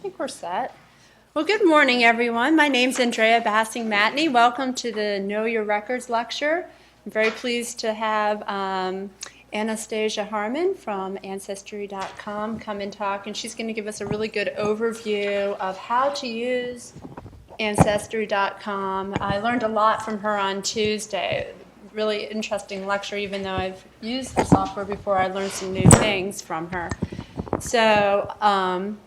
think we're set. Well, good morning, everyone. My name's Andrea Bassing-Matney. Welcome to the Know Your Records lecture. I'm very pleased to have Anastasia Harman from Ancestry.com come and talk, and she's going to give us a really good overview of how to use Ancestry.com. I learned a lot from her on Tuesday. Really interesting lecture, even though I've used the software before, I learned some new things from her. So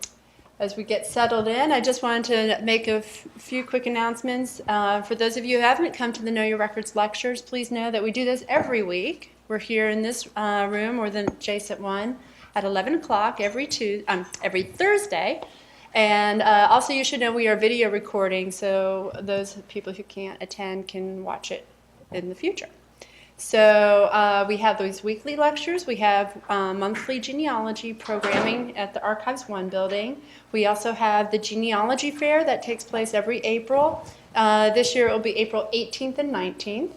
as we get settled in, I just wanted to make a few quick announcements. For those of you who haven't come to the Know Your Records lectures, please know that we do this every week. We're here in this room or the adjacent one at 11 o'clock every Thursday. And also you should know we are video recording, so those people who can't attend can watch it in the future. So we have these weekly lectures. We have monthly genealogy programming at the Archives 1 building. We also have the genealogy fair that takes place every April. This year it will be April 18th and 19th.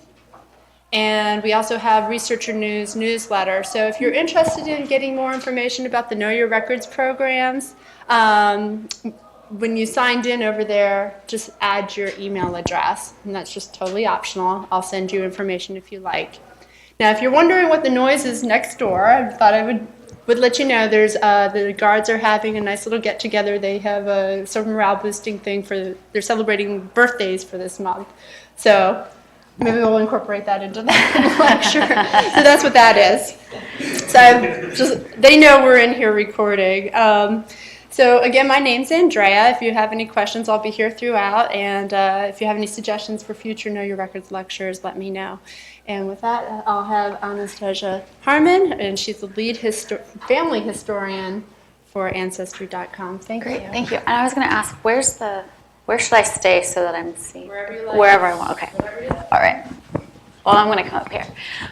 And we also have Researcher News newsletter. So if you're interested in getting more information about the Know Your Records programs, when you signed in over there, just add your email address, and that's just totally optional. I'll send you information if you like. Now, if you're wondering what the noise is next door, I thought I would let you know. There's the guards are having a nice little get together. They have a sort of morale boosting thing they're celebrating birthdays for this month. So maybe we'll incorporate that into the lecture. So that's what that is. So they know we're in here recording. So again, my name's Andrea. If you have any questions, I'll be here throughout. And if you have any suggestions for future Know Your Records lectures, let me know. And with that, I'll have Anastasia Harman, and she's the lead family historian for Ancestry.com. Thank you. Thank you. And I was going to ask, where should I stay so that I'm seeing? Wherever you like. Wherever I want. Okay. Wherever you like. All right. Well, I'm going to come up here.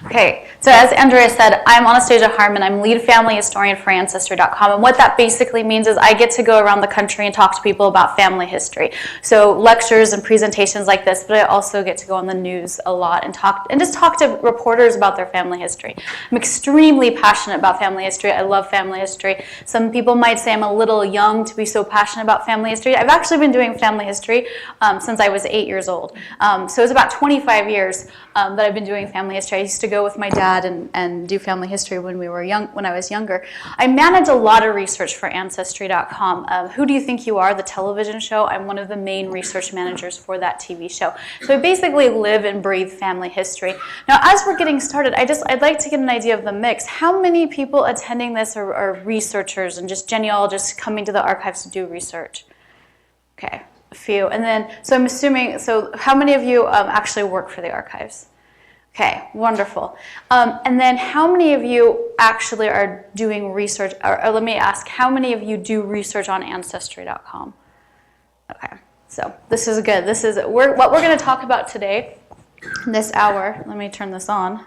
Okay, so as Andrea said, I'm Anastasia Harman. I'm lead family historian for Ancestry.com, and what that basically means is I get to go around the country and talk to people about family history. So lectures and presentations like this, but I also get to go on the news a lot and just talk to reporters about their family history. I'm extremely passionate about family history. I love family history. Some people might say I'm a little young to be so passionate about family history. I've actually been doing family history since I was 8 years old. So it's about 25 years that I've been doing family history. I used to go with my dad and do family history when I was younger. I manage a lot of research for Ancestry.com. Who Do You Think You Are, the television show? I'm one of the main research managers for that TV show. So I basically live and breathe family history. Now, as we're getting started, I'd like to get an idea of the mix. How many people attending this are researchers and just genealogists coming to the archives to do research? Okay. A few. And then, so I'm assuming, how many of you actually work for the archives? Okay, wonderful. And then how many of you actually are doing research, or let me ask, how many of you do research on Ancestry.com? Okay, so this is good. What we're going to talk about today, in this hour. Let me turn this on.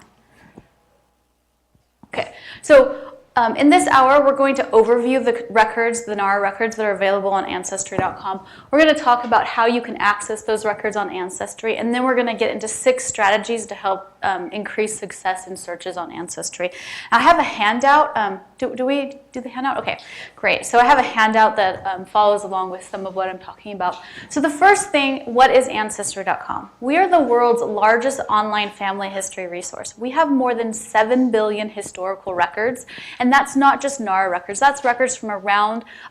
Okay, so in this hour, we're going to overview the records, the NARA records that are available on Ancestry.com. We're going to talk about how you can access those records on Ancestry, and then we're going to get into 6 strategies to help increase success in searches on Ancestry. I have a handout. Do we do the handout? Okay, great. So I have a handout that follows along with some of what I'm talking about. So the first thing, what is Ancestry.com? We are the world's largest online family history resource. We have more than 7 billion historical records, and that's not just NARA records. That's records from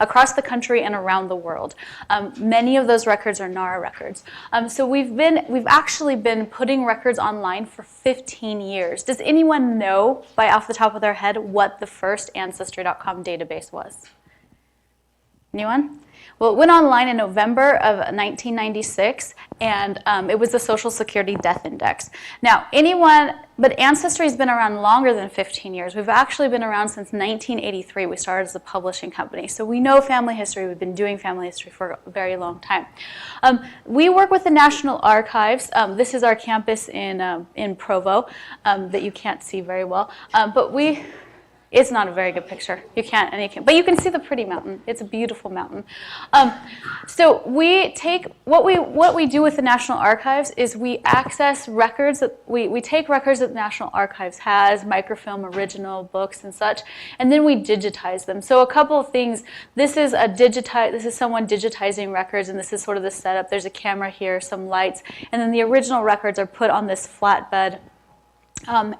across the country and around the world. Many of those records are NARA records. So we've actually been putting records online for 15 years. Does anyone know, off the top of their head, what the first Ancestry.com database was? Anyone? Well, it went online in November of 1996, and it was the Social Security Death Index. Now, but Ancestry's been around longer than 15 years. We've actually been around since 1983. We started as a publishing company. So we know family history. We've been doing family history for a very long time. We work with the National Archives. This is our campus in Provo that you can't see very well. But we It's not a very good picture. You can't, but you can see the pretty mountain. It's a beautiful mountain. So we take, what we do with the National Archives is we access records, we take records that the National Archives has, microfilm, original, books and such, and then we digitize them. So a couple of things, this is someone digitizing records, and this is sort of the setup. There's a camera here, some lights, and then the original records are put on this flatbed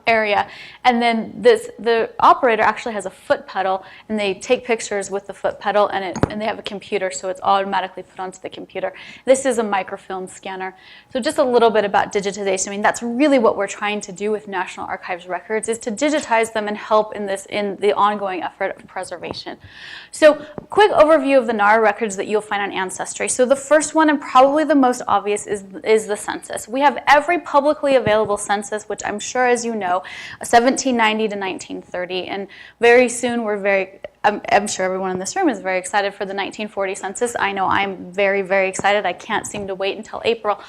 area, and then the operator actually has a foot pedal, and they take pictures with the foot pedal, and they have a computer, so it's automatically put onto the computer. This is a microfilm scanner. So just a little bit about digitization. I mean, that's really what we're trying to do with National Archives records, is to digitize them and help in the ongoing effort of preservation. So quick overview of the NARA records that you'll find on Ancestry. So the first one, and probably the most obvious, is the census. We have every publicly available census, which I'm sure, as you know, 1790 to 1930, and very soon I'm sure everyone in this room is very excited for the 1940 census. I know I'm very, very excited. I can't seem to wait until April.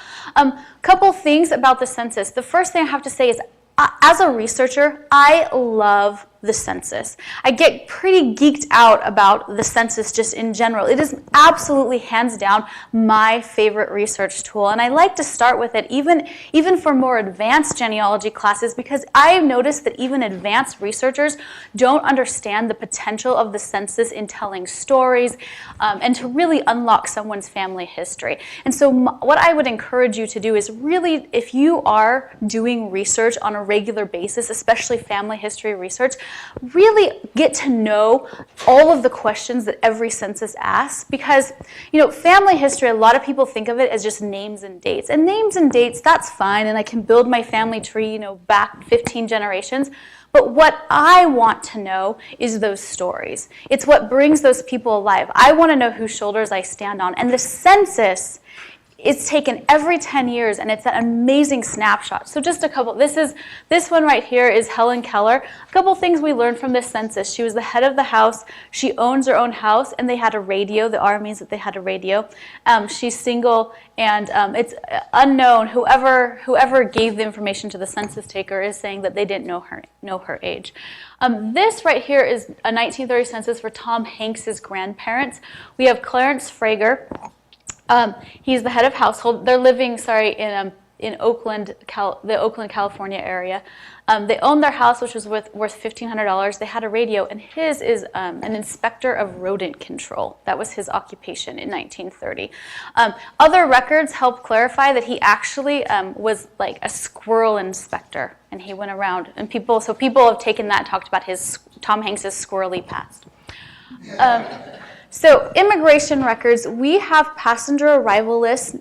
Couple things about the census. The first thing I have to say is, as a researcher, I love the census. I get pretty geeked out about the census just in general. It is absolutely, hands down, my favorite research tool. And I like to start with it even for more advanced genealogy classes, because I've noticed that even advanced researchers don't understand the potential of the census in telling stories and to really unlock someone's family history. And so what I would encourage you to do is really, if you are doing research on a regular basis, especially family history research, really get to know all of the questions that every census asks, because, family history, a lot of people think of it as just names and dates. And names and dates, that's fine, and I can build my family tree, back 15 generations. But what I want to know is those stories. It's what brings those people alive. I want to know whose shoulders I stand on. And the census, it's taken every 10 years, and it's an amazing snapshot. So just a couple, this one right here is Helen Keller. A couple things we learned from this census. She was the head of the house. She owns her own house, and they had a radio. The R means that they had a radio. She's single, and it's unknown. Whoever gave the information to the census taker is saying that they didn't know her age. This right here is a 1930 census for Tom Hanks's grandparents. We have Clarence Frager. He's the head of household. They're living, in Oakland, the Oakland, California area. They owned their house, which was worth $1,500. They had a radio, and his is an inspector of rodent control. That was his occupation in 1930. Other records help clarify that he actually was like a squirrel inspector, and he went around, and people have taken that and talked about Tom Hanks's squirrely past. So immigration records, we have passenger arrival lists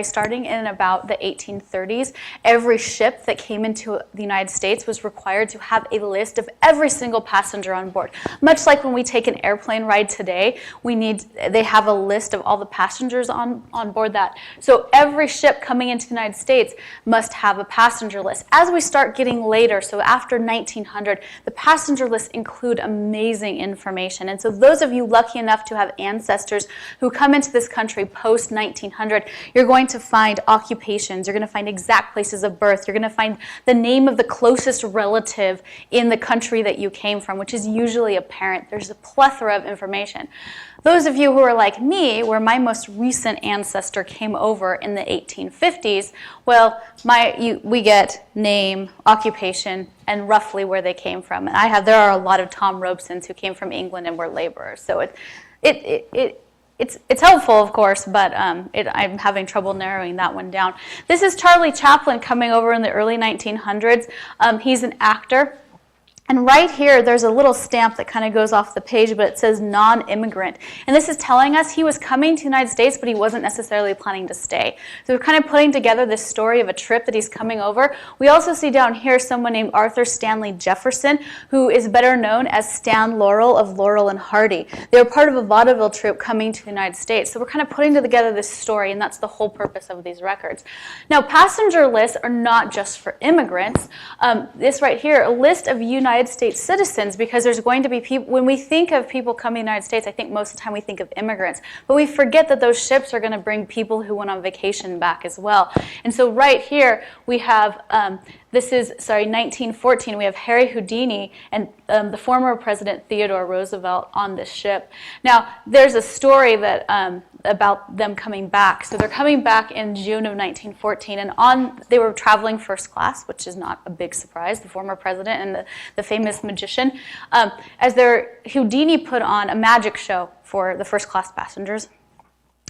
starting in about the 1830s. Every ship that came into the United States was required to have a list of every single passenger on board. Much like when we take an airplane ride today, they have a list of all the passengers on board that. So every ship coming into the United States must have a passenger list. As we start getting later, so after 1900, the passenger lists include amazing information. And so those of you lucky enough to have ancestors who come into this country post 1900, you're going to find occupations, you're going to find exact places of birth, you're going to find the name of the closest relative in the country that you came from, which is usually a parent. There's a plethora of information. Those of you who are like me, where my most recent ancestor came over in the 1850s, well, we get name, occupation, and roughly where they came from. And there are a lot of Tom Robesons who came from England and were laborers. So it's helpful, of course, but I'm having trouble narrowing that one down. This is Charlie Chaplin coming over in the early 1900s. He's an actor. And right here, there's a little stamp that kind of goes off the page, but it says non-immigrant. And this is telling us he was coming to the United States, but he wasn't necessarily planning to stay. So we're kind of putting together this story of a trip that he's coming over. We also see down here someone named Arthur Stanley Jefferson, who is better known as Stan Laurel of Laurel and Hardy. They were part of a vaudeville troupe coming to the United States. So we're kind of putting together this story, and that's the whole purpose of these records. Now, passenger lists are not just for immigrants. This right here, a list of United United States citizens, because there's going to be people, when we think of people coming to the United States, I think most of the time we think of immigrants, but we forget that those ships are going to bring people who went on vacation back as well. And so right here we have, this is, 1914, we have Harry Houdini and the former President Theodore Roosevelt on this ship. Now, there's a story that about them coming back. So they're coming back in June of 1914, and they were traveling first class, which is not a big surprise, the former president and the famous magician. Houdini put on a magic show for the first class passengers.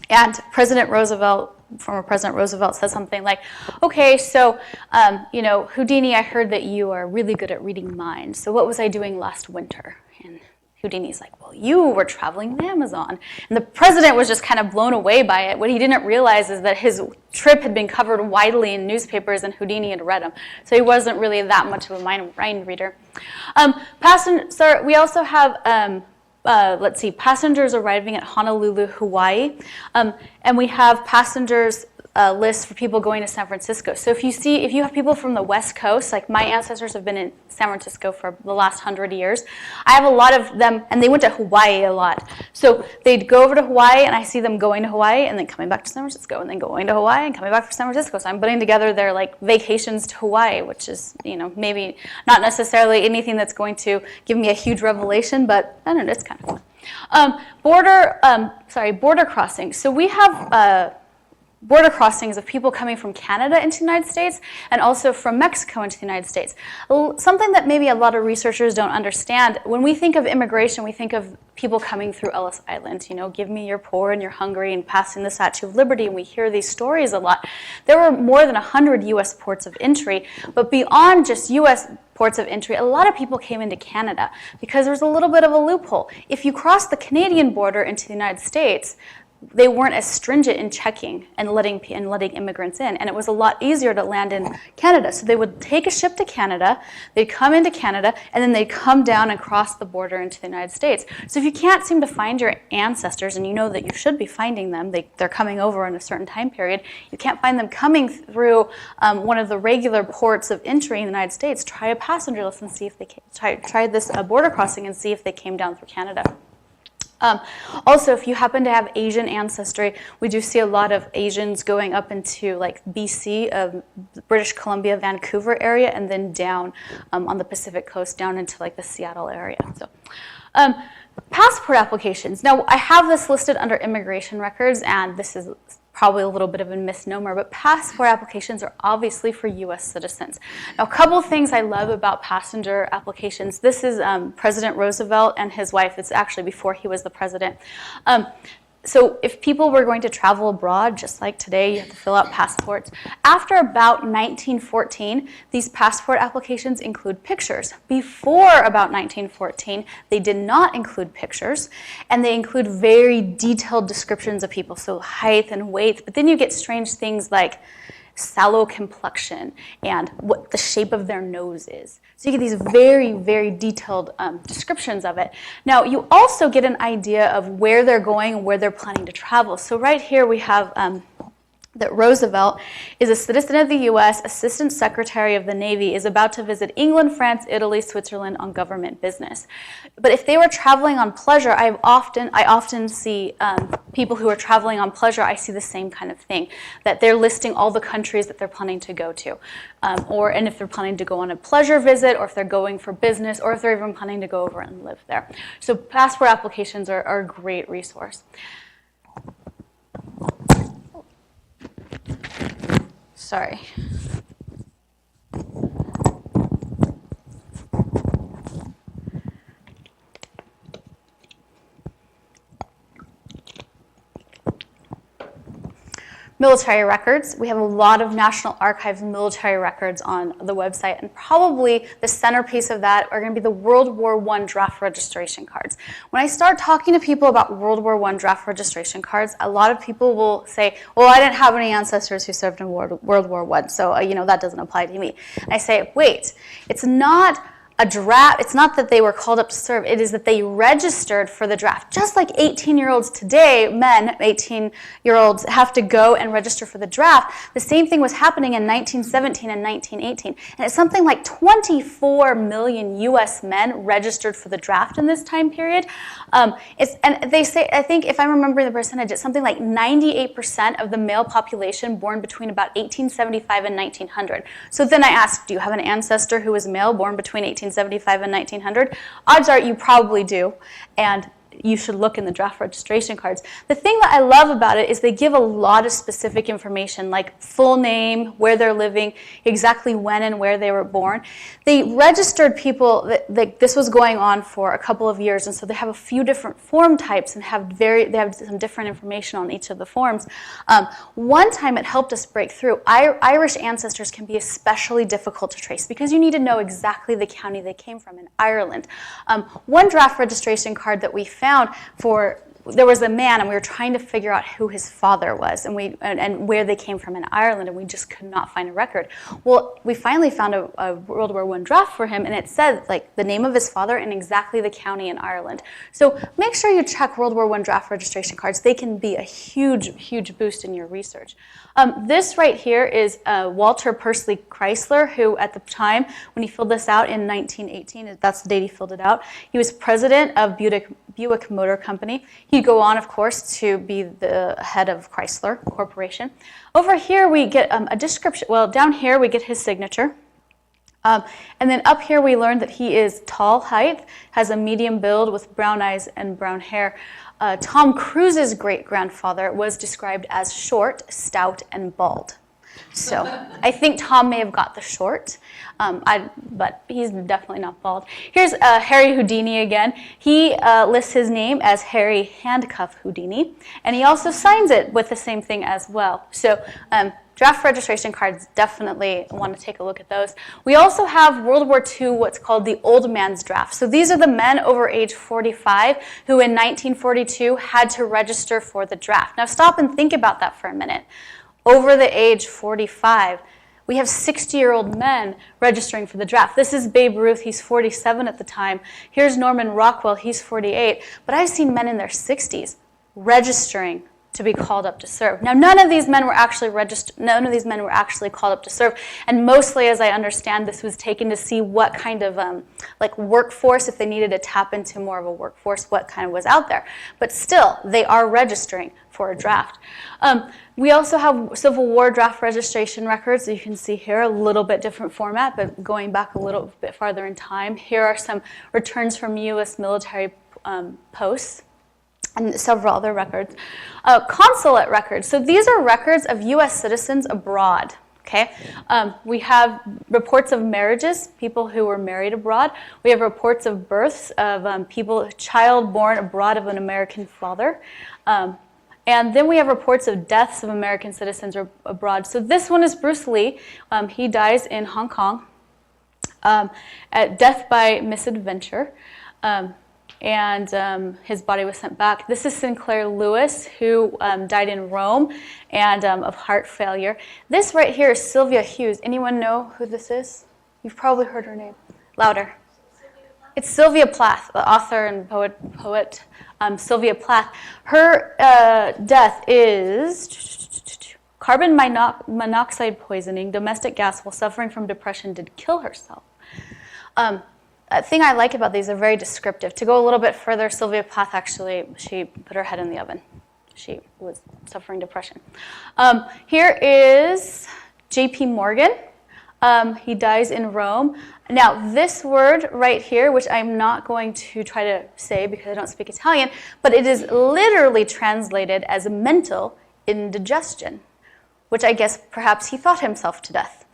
And President Roosevelt, former President Roosevelt, says something like, okay, so, Houdini, I heard that you are really good at reading minds. So what was I doing last winter? And Houdini's like, well, you were traveling the Amazon. And the president was just kind of blown away by it. What he didn't realize is that his trip had been covered widely in newspapers and Houdini had read them. So he wasn't really that much of a mind reader. We also have... passengers arriving at Honolulu, Hawaii, and we have passengers list for people going to San Francisco. So if you have people from the West Coast, like my ancestors have been in San Francisco for the last 100 years, I have a lot of them, and they went to Hawaii a lot. So they'd go over to Hawaii, and I see them going to Hawaii, and then coming back to San Francisco, and then going to Hawaii, and coming back to San Francisco. So I'm putting together their vacations to Hawaii, which is, maybe not necessarily anything that's going to give me a huge revelation, but I don't know, it's kind of fun. Border crossing. So we have border crossings of people coming from Canada into the United States and also from Mexico into the United States. Something that maybe a lot of researchers don't understand, when we think of immigration, we think of people coming through Ellis Island, give me your poor and you're hungry, and passing the Statue of Liberty, and we hear these stories a lot. There were more than 100 U.S. ports of entry, but beyond just U.S. ports of entry, a lot of people came into Canada because there's a little bit of a loophole. If you cross the Canadian border into the United States, they weren't as stringent in checking and letting immigrants in, and it was a lot easier to land in Canada. So they would take a ship to Canada, they'd come into Canada, and then they'd come down and cross the border into the United States. So if you can't seem to find your ancestors, and you know that you should be finding them, they're coming over in a certain time period, you can't find them coming through one of the regular ports of entry in the United States, try a passenger list and see if they try this border crossing and see if they came down through Canada. Also, if you happen to have Asian ancestry, we do see a lot of Asians going up into BC, British Columbia, Vancouver area, and then down on the Pacific coast, down into the Seattle area. So, passport applications. Now, I have this listed under immigration records, and this is probably a little bit of a misnomer, but passport applications are obviously for U.S. citizens. Now, a couple of things I love about passenger applications. This is President Roosevelt and his wife. It's actually before he was the president. So if people were going to travel abroad, just like today, you have to fill out passports. After about 1914, these passport applications include pictures. Before about 1914, they did not include pictures, and they include very detailed descriptions of people, so height and weight. But then you get strange things like sallow complexion and what the shape of their nose is. So you get these very, very detailed descriptions of it. Now, you also get an idea of where they're going and where they're planning to travel. So right here we have that Roosevelt is a citizen of the U.S., Assistant Secretary of the Navy, is about to visit England, France, Italy, Switzerland on government business. But if they were traveling on pleasure, I often see people who are traveling on pleasure, I see the same kind of thing, that they're listing all the countries that they're planning to go to. And if they're planning to go on a pleasure visit, or if they're going for business, or if they're even planning to go over and live there. So passport applications are a great resource. Sorry. Military records. We have a lot of National Archives military records on the website, and probably the centerpiece of that are going to be the World War I draft registration cards. When I start talking to people about World War I draft registration cards, a lot of people will say, well, I didn't have any ancestors who served in World War I, so that doesn't apply to me. And I say, wait, it's not a draft, it's not that they were called up to serve, it is that they registered for the draft. Just like 18-year-olds today, men, 18-year-olds have to go and register for the draft, the same thing was happening in 1917 and 1918. And it's something like 24 million US men registered for the draft in this time period. And they say, I think if I remember the percentage, it's something like 98% of the male population born between about 1875 and 1900. So then I asked, do you have an ancestor who was male born between 1875 and 1900? Odds are you probably do, and you should look in the draft registration cards. The thing that I love about it is they give a lot of specific information, like full name, where they're living, exactly when and where they were born. They registered people that this was going on for a couple of years, and so they have a few different form types and they have some different information on each of the forms. One time it helped us break through. Irish ancestors can be especially difficult to trace because you need to know exactly the county they came from in Ireland. One draft registration card that we found there was a man, and we were trying to figure out who his father was and where they came from in Ireland, and we just could not find a record. Well, we finally found a World War I draft for him, and it said like the name of his father and exactly the county in Ireland. So make sure you check World War I draft registration cards. They can be a huge, huge boost in your research. This right here is Walter Pursley Chrysler, who at the time when he filled this out in 1918, that's the date he filled it out, he was president of Buick Motor Company. He'd go on, of course, to be the head of Chrysler Corporation. Over here we get a description. Well, down here we get his signature. And then up here we learn that he is tall height, has a medium build with brown eyes and brown hair. Tom Cruise's great-grandfather was described as short, stout, and bald. So I think Tom may have got the short, but he's definitely not bald. Here's Harry Houdini again. He lists his name as Harry Handcuff Houdini, and he also signs it with the same thing as well. So draft registration cards, definitely want to take a look at those. We also have World War II, what's called the old man's draft. So these are the men over age 45 who in 1942 had to register for the draft. Now stop and think about that for a minute. Over the age 45, we have 60-year-old men registering for the draft. This is Babe Ruth, he's 47 at the time. Here's Norman Rockwell, he's 48. But I've seen men in their 60s registering to be called up to serve. Now, none of these men were actually called up to serve, and mostly, as I understand, this was taken to see what kind of workforce, if they needed to tap into more of a workforce, what kind of was out there. But still, they are registering for a draft. We also have Civil War draft registration records. You can see here a little bit different format, but going back a little bit farther in time. Here are some returns from U.S. military posts and several other records. Consulate records. So these are records of U.S. citizens abroad. Okay, we have reports of marriages, people who were married abroad. We have reports of births of child born abroad of an American father. And then we have reports of deaths of American citizens abroad. So this one is Bruce Lee. He dies in Hong Kong at death by misadventure. And his body was sent back. This is Sinclair Lewis, who died in Rome and of heart failure. This right here is Sylvia Hughes. Anyone know who this is? You've probably heard her name. Louder. It's Sylvia Plath, the author and poet Sylvia Plath. Her death is carbon monoxide poisoning, domestic gas while suffering from depression, did kill herself. A thing I like about these, they're very descriptive. To go a little bit further, Sylvia Plath actually, she put her head in the oven. She was suffering depression. Here is J.P. Morgan. He dies in Rome. Now, this word right here, which I'm not going to try to say because I don't speak Italian, but it is literally translated as mental indigestion, which I guess perhaps he thought himself to death.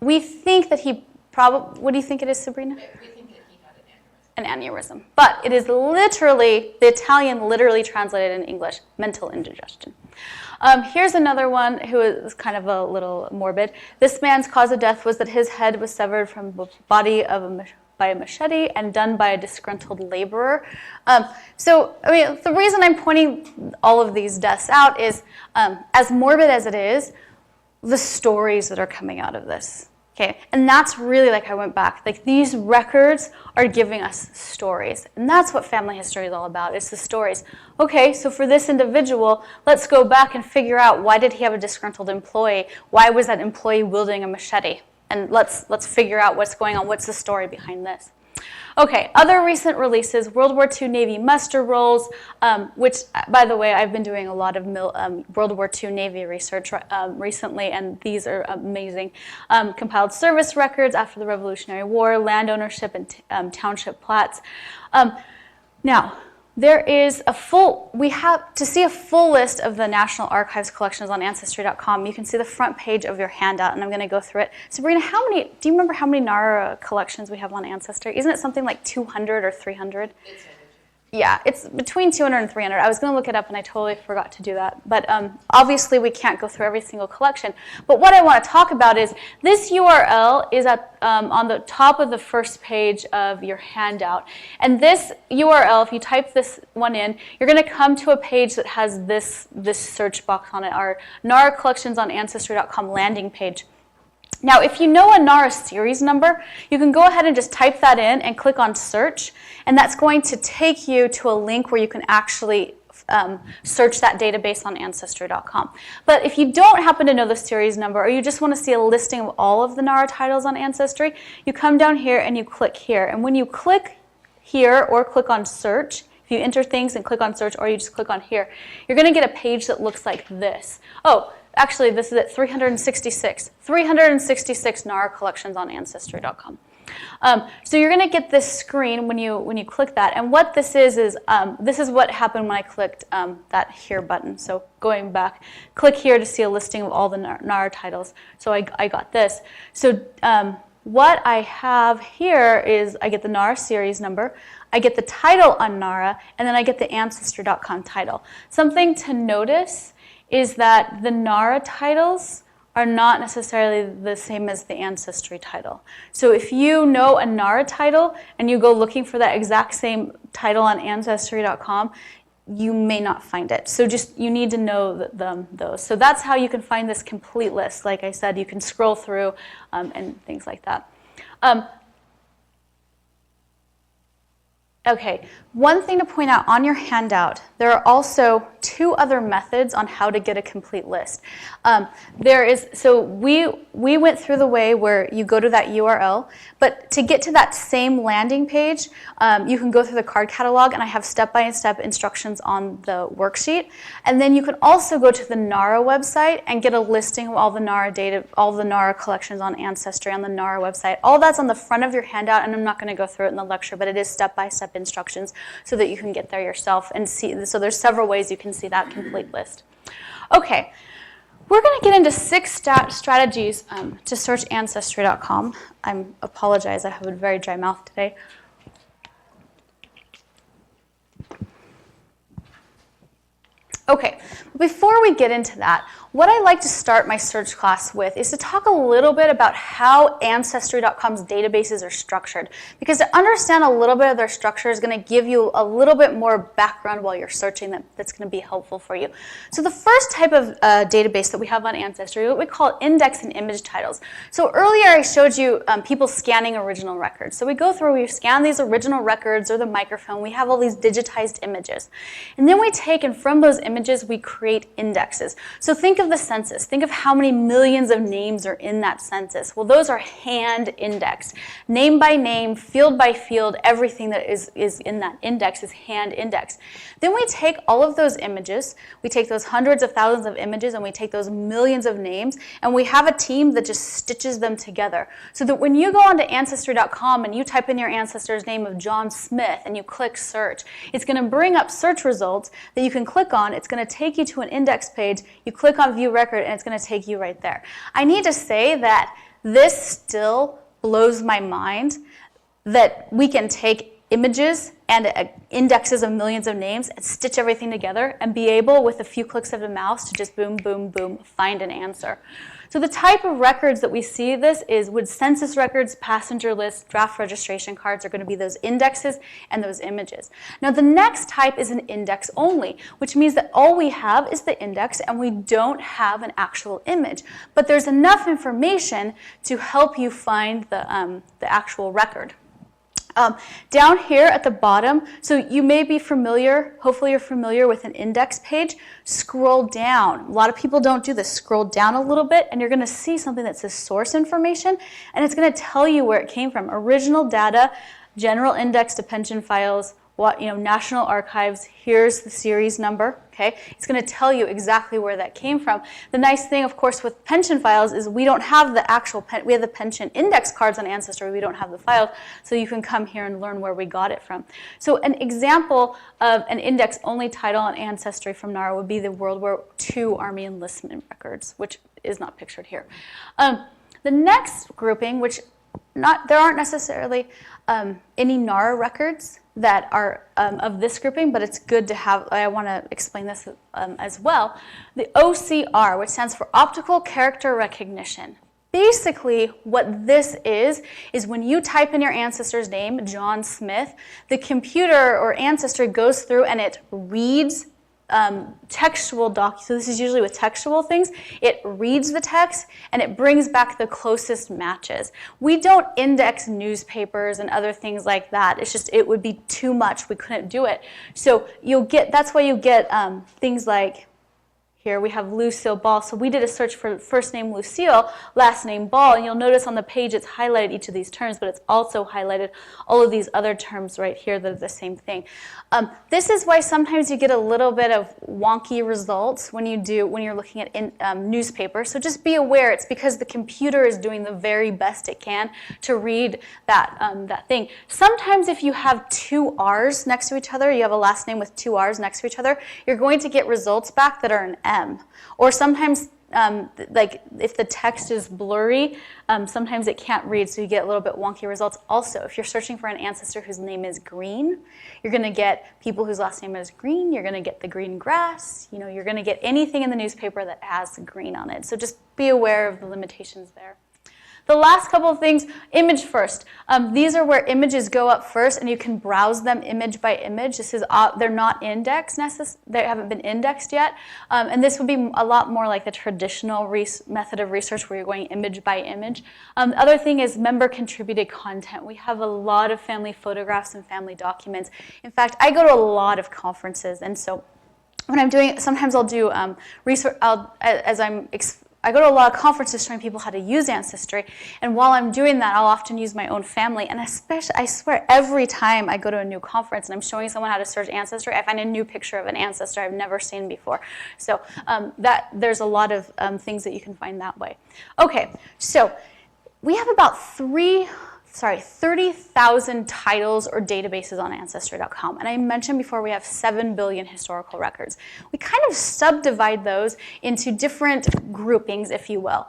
We think that he probably, what do you think it is, Sabrina? We think that he had an aneurysm. But it is literally, the Italian literally translated in English, mental indigestion. Here's another one who is kind of a little morbid. This man's cause of death was that his head was severed from the body by a machete and done by a disgruntled laborer. So, I mean, the reason I'm pointing all of these deaths out is, as morbid as it is, the stories that are coming out of this. Okay, and that's really like I went back. Like these records are giving us stories. And that's what family history is all about. It's the stories. Okay, so for this individual, let's go back and figure out why did he have a disgruntled employee? Why was that employee wielding a machete? And let's figure out what's going on. What's the story behind this? Okay, other recent releases, World War II Navy muster rolls, which, by the way, I've been doing a lot of World War II Navy research recently, and these are amazing. Compiled service records after the Revolutionary War, land ownership and township plats. Now, there is we have to see a full list of the National Archives collections on Ancestry.com. You can see the front page of your handout, and I'm going to go through it. Sabrina, do you remember how many NARA collections we have on Ancestry? Isn't it something like 200 or 300? Yeah, it's between 200 and 300. I was going to look it up, and I totally forgot to do that. But obviously, we can't go through every single collection. But what I want to talk about is this URL is on the top of the first page of your handout. And this URL, if you type this one in, you're going to come to a page that has this search box on it, our NARA Collections on Ancestry.com landing page. Now, if you know a NARA series number, you can go ahead and just type that in and click on search, and that's going to take you to a link where you can actually search that database on Ancestry.com. But if you don't happen to know the series number, or you just want to see a listing of all of the NARA titles on Ancestry, you come down here and you click here. And when you click here or click on search, if you enter things and click on search, or you just click on here, you're going to get a page that looks like this. Oh, actually, this is at 366. 366 NARA collections on Ancestry.com. So you're going to get this screen when you click that. And what this is this is what happened when I clicked that here button. So going back, click here to see a listing of all the NARA titles. So I got this. So what I have here is I get the NARA series number, I get the title on NARA, and then I get the Ancestry.com title. Something to notice is that the NARA titles are not necessarily the same as the Ancestry title. So if you know a NARA title and you go looking for that exact same title on Ancestry.com, you may not find it. So you need to know those. So that's how you can find this complete list. Like I said, you can scroll through and things like that. Okay, one thing to point out on your handout, there are also 2 other methods on how to get a complete list. So we went through the way where you go to that URL, but to get to that same landing page, you can go through the card catalog, and I have step-by-step instructions on the worksheet. And then you can also go to the NARA website and get a listing of all the NARA data, all the NARA collections on Ancestry on the NARA website. All that's on the front of your handout, and I'm not going to go through it in the lecture, but it is step-by-step instructions so that you can get there yourself and see. So there's several ways you can see that complete list. Okay, we're going to get into 6 strategies to search Ancestry.com. I apologize, I have a very dry mouth today. Okay, before we get into that, what I like to start my search class with is to talk a little bit about how Ancestry.com's databases are structured. Because to understand a little bit of their structure is going to give you a little bit more background while you're searching that's going to be helpful for you. So the first type of database that we have on Ancestry is what we call index and image titles. So earlier I showed you people scanning original records. So we go through, we scan these original records or the microfilm, we have all these digitized images. And then we take, and from those images we create indexes. So think of the census. Think of how many millions of names are in that census. Well, those are hand indexed. Name by name, field by field, everything that is in that index is hand indexed. Then we take all of those images, we take those hundreds of thousands of images, and we take those millions of names, and we have a team that just stitches them together. So that when you go onto Ancestry.com and you type in your ancestor's name of John Smith and you click search, it's going to bring up search results that you can click on. It's going to take you to an index page. You click on view record and it's going to take you right there. I need to say that this still blows my mind that we can take images and indexes of millions of names and stitch everything together and be able, with a few clicks of the mouse, to just boom, boom, boom, find an answer. So the type of records that we see this is with census records, passenger lists, draft registration cards are going to be those indexes and those images. Now the next type is an index only, which means that all we have is the index and we don't have an actual image. But there's enough information to help you find the actual record. Down here at the bottom, so you may be familiar, hopefully you're familiar with an index page. Scroll down. A lot of people don't do this. Scroll down a little bit and you're going to see something that says source information, and it's going to tell you where it came from. Original data, general index to pension files, National Archives, here's the series number, okay? It's going to tell you exactly where that came from. The nice thing, of course, with pension files is we don't have the actual, we have the pension index cards on Ancestry, we don't have the files, so you can come here and learn where we got it from. So an example of an index-only title on Ancestry from NARA would be the World War II Army enlistment records, which is not pictured here. The next grouping, which there aren't necessarily any NARA records that are of this grouping, but it's good to have, I want to explain this as well. The OCR, which stands for Optical Character Recognition. Basically, what this is when you type in your ancestor's name, John Smith, the computer or Ancestry goes through and it reads textual documents. So this is usually with textual things. It reads the text and it brings back the closest matches. We don't index newspapers and other things like that. It's just, it would be too much. We couldn't do it. So that's why you get things like, here we have Lucille Ball. So we did a search for first name Lucille, last name Ball, and you'll notice on the page it's highlighted each of these terms, but it's also highlighted all of these other terms right here that are the same thing. This is why sometimes you get a little bit of wonky results when you're looking at newspapers. So just be aware it's because the computer is doing the very best it can to read that thing. Sometimes if you have two R's next to each other, you have a last name with two R's next to each other, you're going to get results back that are an M. Or sometimes, like if the text is blurry, sometimes it can't read, so you get a little bit wonky results. Also, if you're searching for an ancestor whose name is Green, you're going to get people whose last name is Green. You're going to get the green grass. You're going to get anything in the newspaper that has green on it. So just be aware of the limitations there. The last couple of things, image first. These are where images go up first, and you can browse them image by image. This is they're not indexed they haven't been indexed yet, and this would be a lot more like the traditional method of research where you're going image by image. The other thing is member contributed content. We have a lot of family photographs and family documents. In fact, I go to a lot of conferences, and so when I'm doing, sometimes I'll do research. I go to a lot of conferences showing people how to use Ancestry, and while I'm doing that, I'll often use my own family, and especially, I swear, every time I go to a new conference and I'm showing someone how to search Ancestry, I find a new picture of an ancestor I've never seen before. So there's a lot of things that you can find that way. Okay, so we have about 30,000 titles or databases on Ancestry.com. And I mentioned before we have 7 billion historical records. We kind of subdivide those into different groupings, if you will.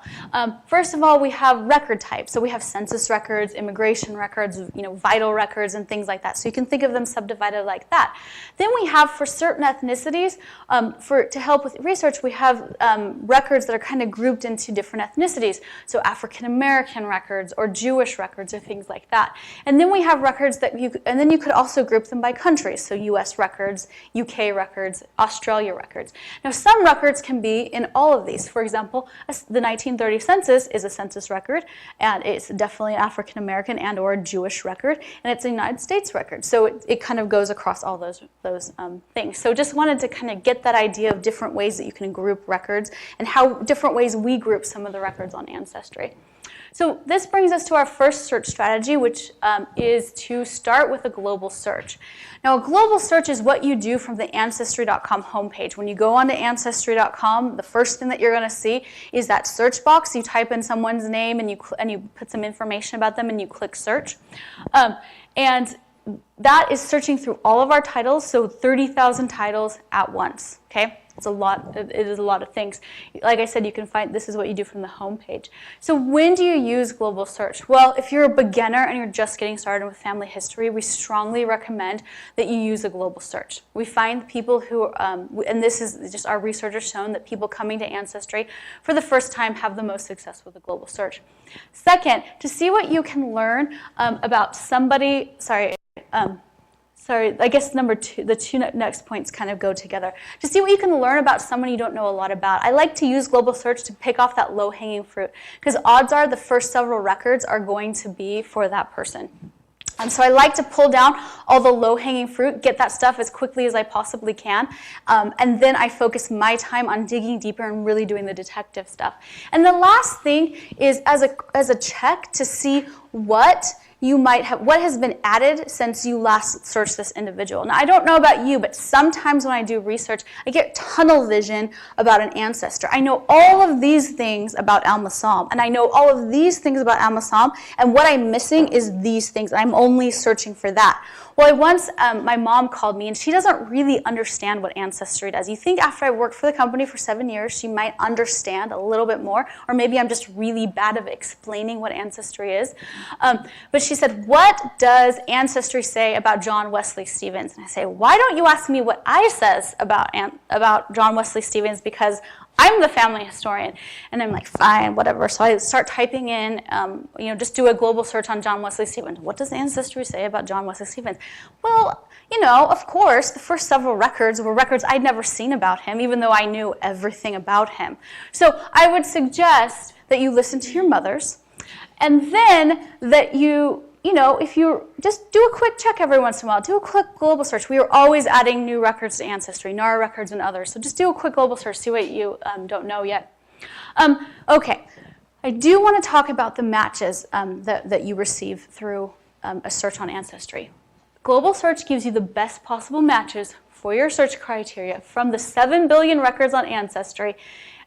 First of all, we have record types. So we have census records, immigration records, vital records, and things like that. So you can think of them subdivided like that. Then we have, for certain ethnicities, to help with research, we have records that are kind of grouped into different ethnicities. So African American records or Jewish records or things like that. And then we have records and then you could also group them by countries. So US records, UK records, Australia records. Now some records can be in all of these. For example, the 1930 census is a census record, and it's definitely an African American and or a Jewish record, and it's a United States record. So it kind of goes across all those things. So just wanted to kind of get that idea of different ways that you can group records and how different ways we group some of the records on Ancestry. So this brings us to our first search strategy, which is to start with a global search. Now, a global search is what you do from the Ancestry.com homepage. When you go onto Ancestry.com, the first thing that you're going to see is that search box. You type in someone's name and you put some information about them and you click search. And that is searching through all of our titles, so 30,000 titles at once, okay? It's a lot. It is a lot of things. Like I said, you can find, this is what you do from the home page. So when do you use global search? Well, if you're a beginner and you're just getting started with family history, we strongly recommend that you use a global search. We find people who, and this is just our research has shown that people coming to Ancestry for the first time have the most success with a global search. Second, to see what you can learn about somebody, I guess number two, the two next points kind of go together. To see what you can learn about someone you don't know a lot about. I like to use global search to pick off that low-hanging fruit, because odds are the first several records are going to be for that person. So I like to pull down all the low-hanging fruit, get that stuff as quickly as I possibly can, and then I focus my time on digging deeper and really doing the detective stuff. And the last thing is as a check to see what has been added since you last searched this individual. Now, I don't know about you, but sometimes when I do research, I get tunnel vision about an ancestor. I know all of these things about Al-Masam, and I know all of these things about Al-Masam, and what I'm missing is these things. I'm only searching for that. Well, my mom called me, and she doesn't really understand what Ancestry does. You think after I worked for the company for 7 years, she might understand a little bit more, or maybe I'm just really bad at explaining what Ancestry is. But she said, what does Ancestry say about John Wesley Stevens? And I say, why don't you ask me what I says about John Wesley Stevens, because I'm the family historian. And I'm like, fine, whatever. So I start typing in, just do a global search on John Wesley Stevens. What does Ancestry say about John Wesley Stevens? Well, of course, the first several records were records I'd never seen about him, even though I knew everything about him. So I would suggest that you listen to your mothers, and then that if you just do a quick check every once in a while, do a quick global search. We are always adding new records to Ancestry, NARA records and others. So just do a quick global search, see what you don't know yet. Okay, I do want to talk about the matches that you receive through a search on Ancestry. Global search gives you the best possible matches for your search criteria from the 7 billion records on Ancestry,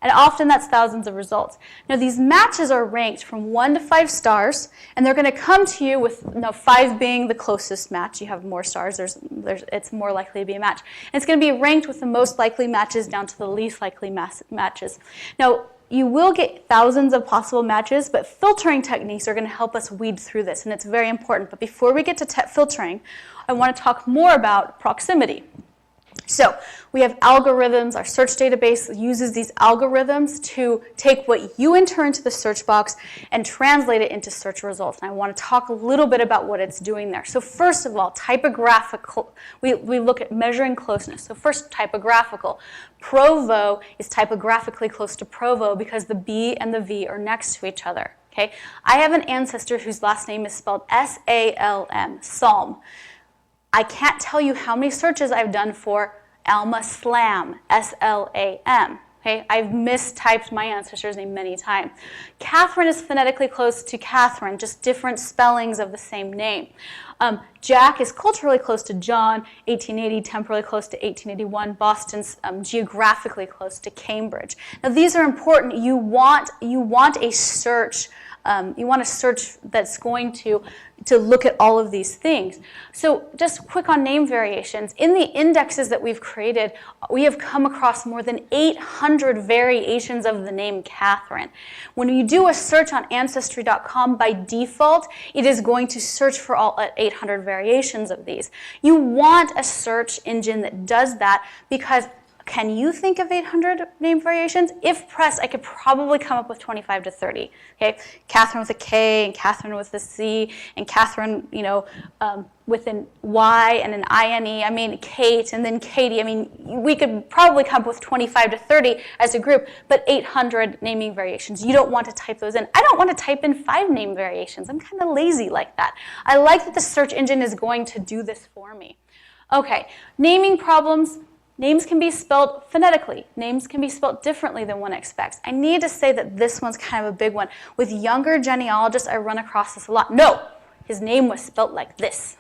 and often that's thousands of results. Now, these matches are ranked from 1 to 5 stars, and they're going to come to you with 5 being the closest match. You have more stars, it's more likely to be a match. And it's going to be ranked with the most likely matches down to the least likely matches. Now, you will get thousands of possible matches, but filtering techniques are going to help us weed through this, and it's very important. But before we get to filtering, I want to talk more about proximity. So we have algorithms. Our search database uses these algorithms to take what you enter into the search box and translate it into search results. And I want to talk a little bit about what it's doing there. So first of all, typographical. We look at measuring closeness. So first, typographical. Provo is typographically close to Provo because the B and the V are next to each other. Okay? I have an ancestor whose last name is spelled S-A-L-M, Salm. I can't tell you how many searches I've done for Alma Slam, S-L-A-M. Okay? I've mistyped my ancestor's name many times. Catherine is phonetically close to Catherine, just different spellings of the same name. Jack is culturally close to John, 1880, temporally close to 1881. Boston's geographically close to Cambridge. Now these are important. You want a search. You want a search that's going to look at all of these things. So just quick on name variations. In the indexes that we've created, we have come across more than 800 variations of the name Catherine. When you do a search on Ancestry.com, by default, it is going to search for all 800 variations of these. You want a search engine that does that because can you think of 800 name variations? If pressed, I could probably come up with 25 to 30. Okay, Catherine with a K and Catherine with a C and Catherine, with an Y and an I-N-E. I mean, Kate and then Katie. I mean, we could probably come up with 25 to 30 as a group, but 800 naming variations. You don't want to type those in. I don't want to type in 5 name variations. I'm kind of lazy like that. I like that the search engine is going to do this for me. Okay, naming problems. Names can be spelled phonetically. Names can be spelled differently than one expects. I need to say that this one's kind of a big one. With younger genealogists, I run across this a lot. No, his name was spelled like this.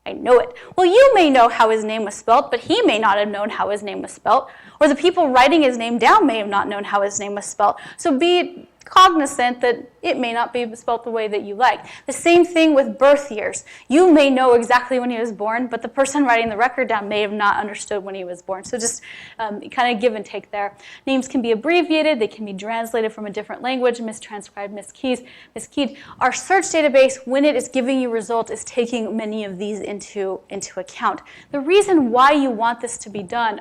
I know it. Well, you may know how his name was spelled, but he may not have known how his name was spelled. Or the people writing his name down may have not known how his name was spelled. So be cognizant that it may not be spelled the way that you like. The same thing with birth years. You may know exactly when he was born, but the person writing the record down may have not understood when he was born. So just kind of give and take there. Names can be abbreviated. They can be translated from a different language, mistranscribed, miskeyed. Our search database, when it is giving you results, is taking many of these into account. The reason why you want this to be done,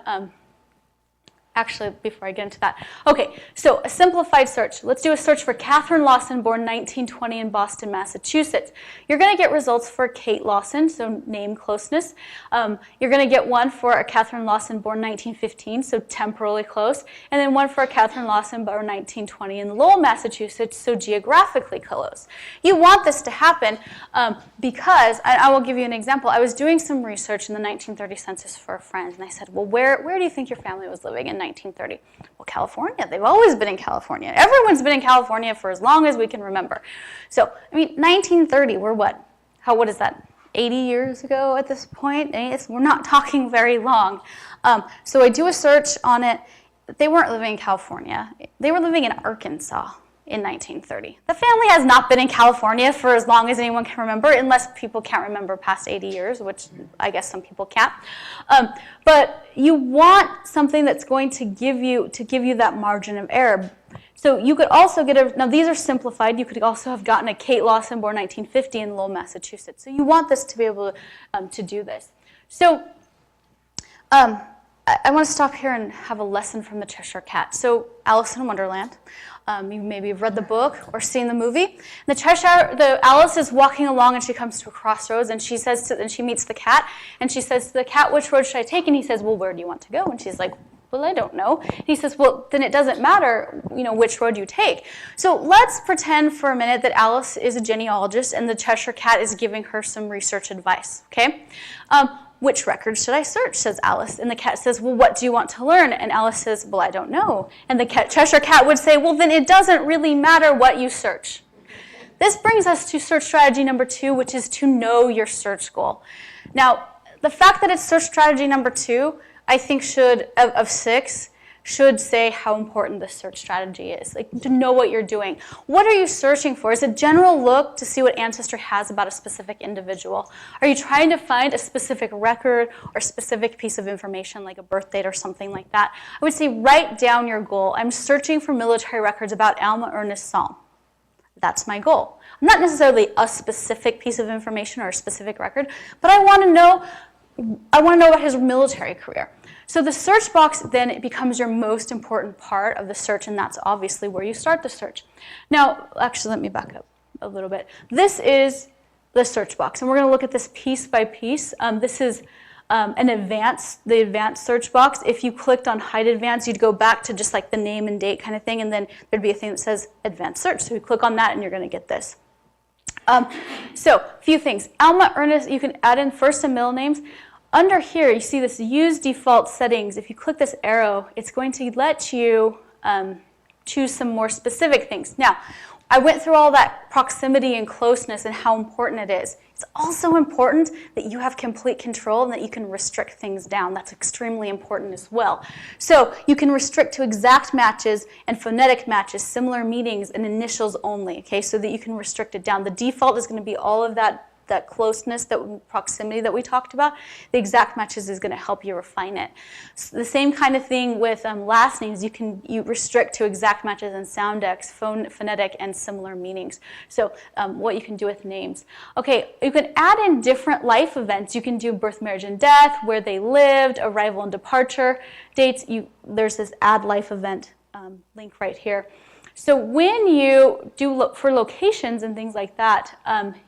actually, before I get into that. Okay, so a simplified search. Let's do a search for Catherine Lawson, born 1920 in Boston, Massachusetts. You're going to get results for Kate Lawson, so name closeness. You're going to get one for a Catherine Lawson, born 1915, so temporally close. And then one for a Catherine Lawson, born 1920 in Lowell, Massachusetts, so geographically close. You want this to happen because, I will give you an example. I was doing some research in the 1930 census for a friend, and I said, well, where do you think your family was living in 1930? Well, California. They've always been in California. Everyone's been in California for as long as we can remember. So, 1930, we're what? What is that? 80 years ago at this point? We're not talking very long. So I do a search on it. They weren't living in California. They were living in Arkansas in 1930. The family has not been in California for as long as anyone can remember, unless people can't remember past 80 years, which I guess some people can't. But you want something that's going to give you that margin of error. So you could also get now these are simplified. You could also have gotten a Kate Lawson, born 1950 in Lowell, Massachusetts. So you want this to be able to do this. So I want to stop here and have a lesson from the Cheshire Cat. So Alice in Wonderland. You maybe have read the book or seen the movie. Alice is walking along and she comes to a crossroads and she meets the cat and she says to the cat, which road should I take? And he says, well, where do you want to go? And she's like, well, I don't know. And he says, well, then it doesn't matter, which road you take. So let's pretend for a minute that Alice is a genealogist and the Cheshire Cat is giving her some research advice, okay? Which record should I search, says Alice. And the cat says, well, what do you want to learn? And Alice says, well, I don't know. And the Cheshire Cat would say, well, then it doesn't really matter what you search. This brings us to search strategy number 2, which is to know your search goal. Now, the fact that it's search strategy number 2, I think of 6, should say how important this search strategy is, to know what you're doing. What are you searching for? Is it a general look to see what Ancestry has about a specific individual? Are you trying to find a specific record or a specific piece of information, like a birth date or something like that? I would say write down your goal. I'm searching for military records about Alma Ernest Psalm. That's my goal. Not necessarily a specific piece of information or a specific record, but I want to know about his military career. So the search box then it becomes your most important part of the search, and that's obviously where you start the search. Now, actually, let me back up a little bit. This is the search box, and we're going to look at this piece by piece. This is the advanced search box. If you clicked on Hide Advanced, you'd go back to just like the name and date kind of thing, and then there'd be a thing that says Advanced Search. So you click on that, and you're going to get this. So a few things. Alma Ernest, you can add in first and middle names. Under here, you see this Use Default Settings. If you click this arrow, it's going to let you choose some more specific things. Now, I went through all that proximity and closeness and how important it is. It's also important that you have complete control and that you can restrict things down. That's extremely important as well. So you can restrict to exact matches and phonetic matches, similar meanings, and initials only, okay, so that you can restrict it down. The default is going to be all of that closeness, that proximity that we talked about. The exact matches is going to help you refine it. So the same kind of thing with last names. You restrict to exact matches and sound X, phonetic, and similar meanings. So what you can do with names. Okay, you can add in different life events. You can do birth, marriage, and death, where they lived, arrival and departure dates. There's this add life event link right here. So when you do look for locations and things like that,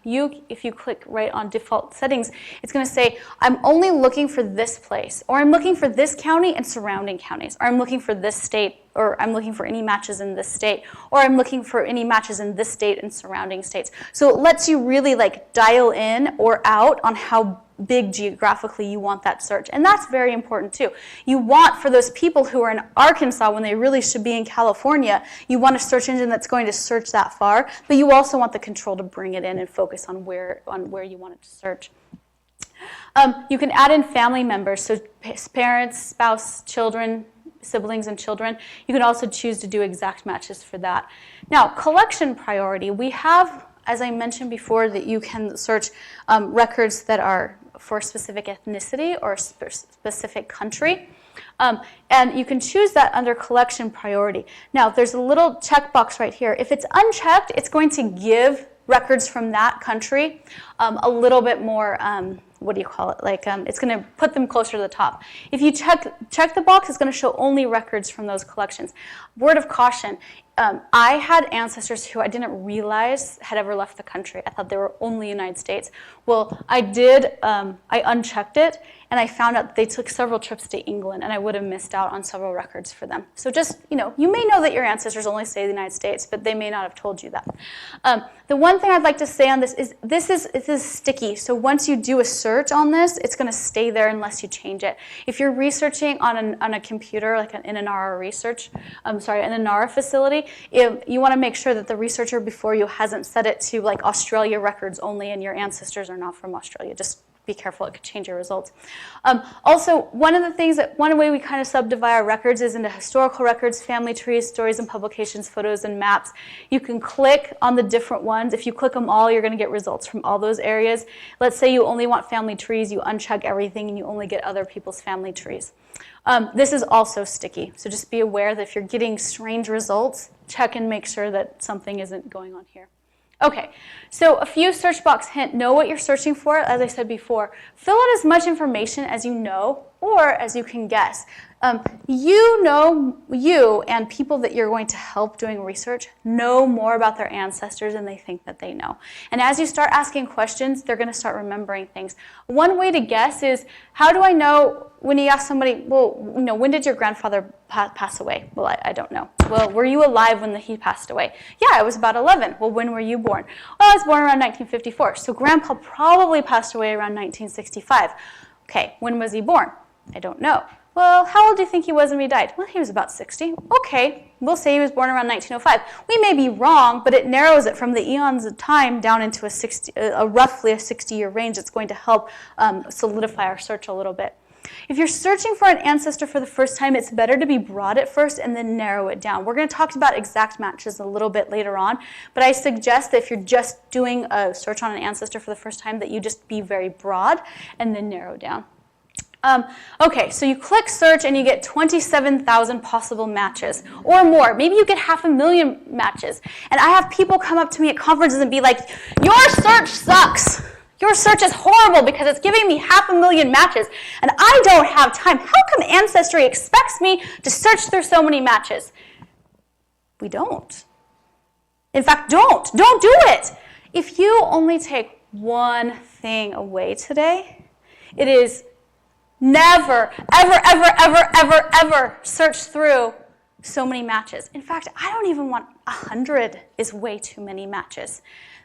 if you click right on default settings, it's going to say, I'm only looking for this place, or I'm looking for this county and surrounding counties, or I'm looking for this state, or I'm looking for any matches in this state, or I'm looking for any matches in this state and surrounding states. So it lets you really dial in or out on how big geographically you want that search. And that's very important too. You want, for those people who are in Arkansas when they really should be in California, you want a search engine that's going to search that far, but you also want the control to bring it in and focus on where you want it to search. You can add in family members, so parents, spouse, children, siblings and children. You can also choose to do exact matches for that. Now, collection priority. We have, as I mentioned before, that you can search records that are for a specific ethnicity or a specific country. And you can choose that under collection priority. Now, there's a little checkbox right here. If it's unchecked, it's going to give records from that country a little bit more, what do you call it? Like, it's going to put them closer to the top. If you check the box, it's going to show only records from those collections. Word of caution, I had ancestors who I didn't realize had ever left the country. I thought they were only United States. Well, I did, I unchecked it, and I found out they took several trips to England, and I would have missed out on several records for them. So just, you may know that your ancestors only stay in the United States, but they may not have told you that. The one thing I'd like to say on this is sticky. So once you do a search on this, it's going to stay there unless you change it. If you're researching on a computer, like in a NARA in a NARA facility, you want to make sure that the researcher before you hasn't set it to like Australia records only, and your ancestors are not from Australia. Just be careful, it could change your results. Also, one way we kind of subdivide our records is into historical records, family trees, stories and publications, photos and maps. You can click on the different ones. If you click them all, you're going to get results from all those areas. Let's say you only want family trees, you uncheck everything, and you only get other people's family trees. This is also sticky, so just be aware that if you're getting strange results, check and make sure that something isn't going on here. Okay, so a few search box hint. Know what you're searching for. As I said before, fill out as much information as you know or as you can guess. You and people that you're going to help doing research know more about their ancestors than they think that they know. And as you start asking questions, they're going to start remembering things. One way to guess is, how do I know when you ask somebody, well, when did your grandfather pass away? Well, I don't know. Well, were you alive when he passed away? Yeah, I was about 11. Well, when were you born? Well, I was born around 1954. So Grandpa probably passed away around 1965. Okay, when was he born? I don't know. Well, how old do you think he was when he died? Well, he was about 60. Okay, we'll say he was born around 1905. We may be wrong, but it narrows it from the eons of time down into roughly a 60-year range. It's going to help solidify our search a little bit. If you're searching for an ancestor for the first time, it's better to be broad at first and then narrow it down. We're going to talk about exact matches a little bit later on, but I suggest that if you're just doing a search on an ancestor for the first time, that you just be very broad and then narrow down. Okay, so you click search and you get 27,000 possible matches or more. Maybe you get 500,000 matches. And I have people come up to me at conferences and be like, your search sucks. Your search is horrible because it's giving me 500,000 matches and I don't have time. How come Ancestry expects me to search through so many matches? We don't. In fact, don't do it. If you only take one thing away today, it is never, ever search through so many matches. In fact, I don't even want 100 is way too many matches.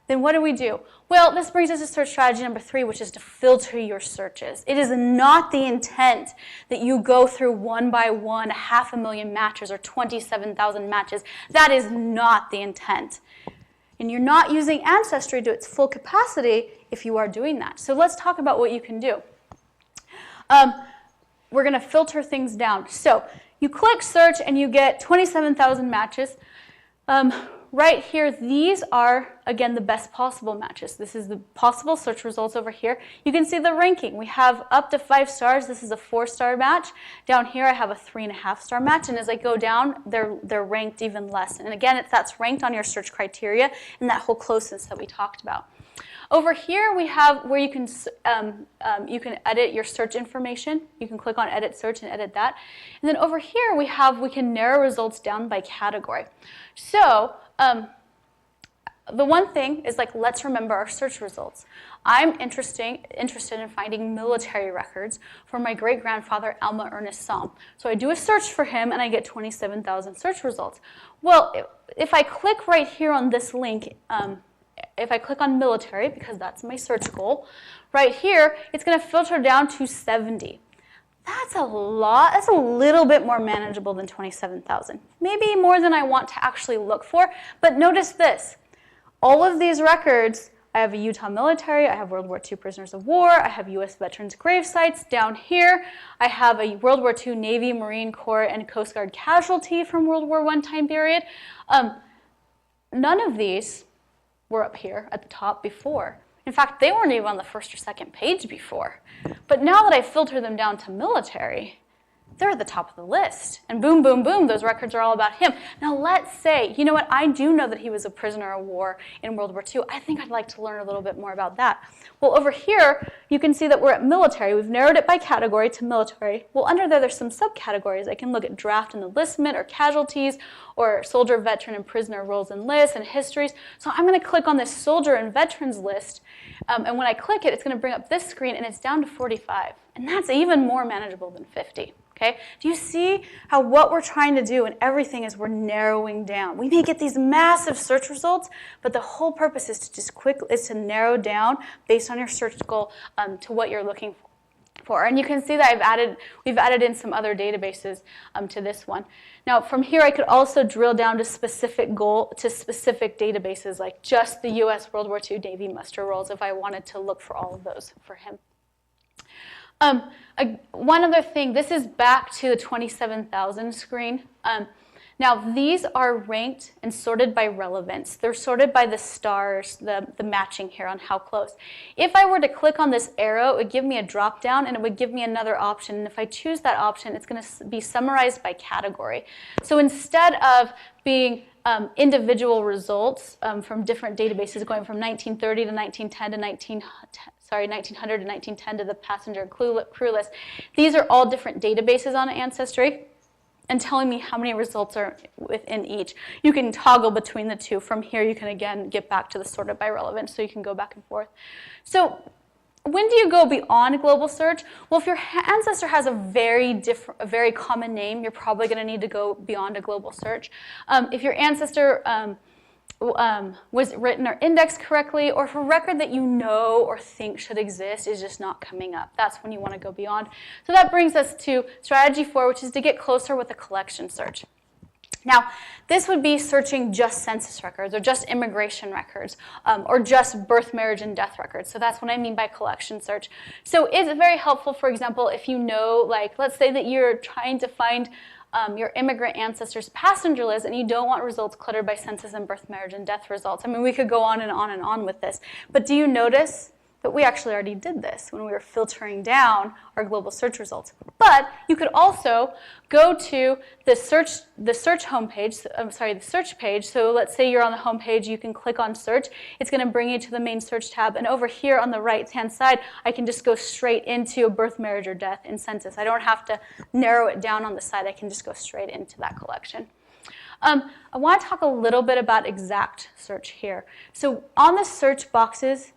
Then what do? Well, this brings us to search strategy number 3, which is to filter your searches. It is not the intent that you go through one by one 500,000 matches or 27,000 matches. That is not the intent. And you're not using Ancestry to its full capacity if you are doing that. So let's talk about what you can do. We're going to filter things down. So you click search and you get 27,000 matches. Right here, these are, again, the best possible matches. This is the possible search results over here. You can see the ranking. We have up to 5 stars. This is a 4-star match. Down here, I have a 3.5-star match. And as I go down, they're ranked even less. And again, that's ranked on your search criteria and that whole closeness that we talked about. Over here, we have where you can edit your search information. You can click on Edit Search and edit that. And then over here, we can narrow results down by category. So the one thing is, let's remember our search results. I'm interested in finding military records for my great-grandfather, Alma Ernest Psalm. So I do a search for him, and I get 27,000 search results. Well, if I click right here on this link, if I click on military, because that's my search goal, right here, it's going to filter down to 70. That's a lot. That's a little bit more manageable than 27,000. Maybe more than I want to actually look for, but notice this. All of these records I have a Utah military, I have World War II prisoners of war, I have U.S. veterans grave sites. Down here, I have a World War II Navy, Marine Corps, and Coast Guard casualty from World War I time period. None of these were up here at the top before. In fact, they weren't even on the first or second page before. But now that I filter them down to military, they're at the top of the list. And boom, boom, boom, those records are all about him. Now let's say, you know what, I do know that he was a prisoner of war in World War II. I think I'd like to learn a little bit more about that. Well, over here, you can see that we're at military. We've narrowed it by category to military. Well, under there, there's some subcategories. I can look at draft and enlistment, or casualties, or soldier, veteran, and prisoner roles and lists, and histories. So I'm going to click on this soldier and veterans list. And when I click it, it's going to bring up this screen, and it's down to 45. And that's even more manageable than 50. Okay? Do you see how what we're trying to do in everything is we're narrowing down? We may get these massive search results, but the whole purpose is to narrow down based on your search goal to what you're looking for. And you can see that we've added in some other databases to this one. Now from here I could also drill down to specific databases, like just the U.S. World War II Navy muster rolls if I wanted to look for all of those for him. One other thing, this is back to the 27,000 screen. Now these are ranked and sorted by relevance. They're sorted by the stars, the matching here on how close. If I were to click on this arrow, it would give me a drop down and it would give me another option. And if I choose that option, it's going to be summarized by category. So instead of being individual results from different databases going from 1930 to 1910 to 1900 to 1910 to the passenger and crew list. These are all different databases on Ancestry and telling me how many results are within each. You can toggle between the two. From here, you can again get back to the sorted by relevance, so you can go back and forth. So when do you go beyond global search? Well, if your ancestor has a very common name, you're probably going to need to go beyond a global search. If your ancestor was written or indexed correctly, or if a record that you know or think should exist is just not coming up, that's when you want to go beyond. So that brings us to strategy 4, which is to get closer with a collection search. Now, this would be searching just census records, or just immigration records, or just birth, marriage, and death records. So that's what I mean by collection search. So it's very helpful, for example, if you know, like, let's say that you're trying to find your immigrant ancestors' passenger list, and you don't want results cluttered by census and birth, marriage, and death results. I mean, we could go on and on and on with this. But do you notice that we actually already did this when we were filtering down our global search results? But you could also go to the search homepage. The search page. So let's say you're on the home page. You can click on search. It's going to bring you to the main search tab. And over here on the right-hand side, I can just go straight into a birth, marriage, or death in census. I don't have to narrow it down on the side. I can just go straight into that collection. I want to talk a little bit about exact search here. So on the search boxes,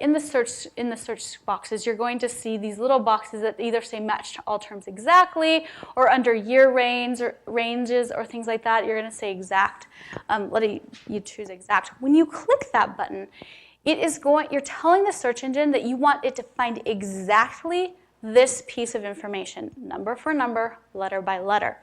in the search boxes, you're going to see these little boxes that either say match to all terms exactly, or under year ranges or things like that, you're going to say exact. You choose exact. When you click that button, you're telling the search engine that you want it to find exactly this piece of information, number for number, letter by letter.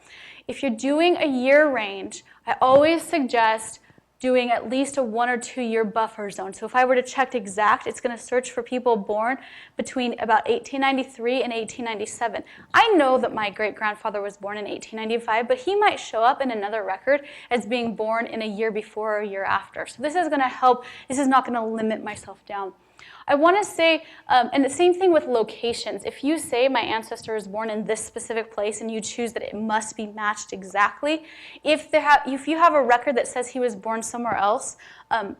If you're doing a year range, I always suggest doing at least a 1 or 2 year buffer zone. So if I were to check exact, it's going to search for people born between about 1893 and 1897. I know that my great-grandfather was born in 1895, but he might show up in another record as being born in a year before or a year after. So this is going to help. This is not going to limit myself down. I want to say, and the same thing with locations. If you say my ancestor is born in this specific place and you choose that it must be matched exactly, if you have a record that says he was born somewhere else,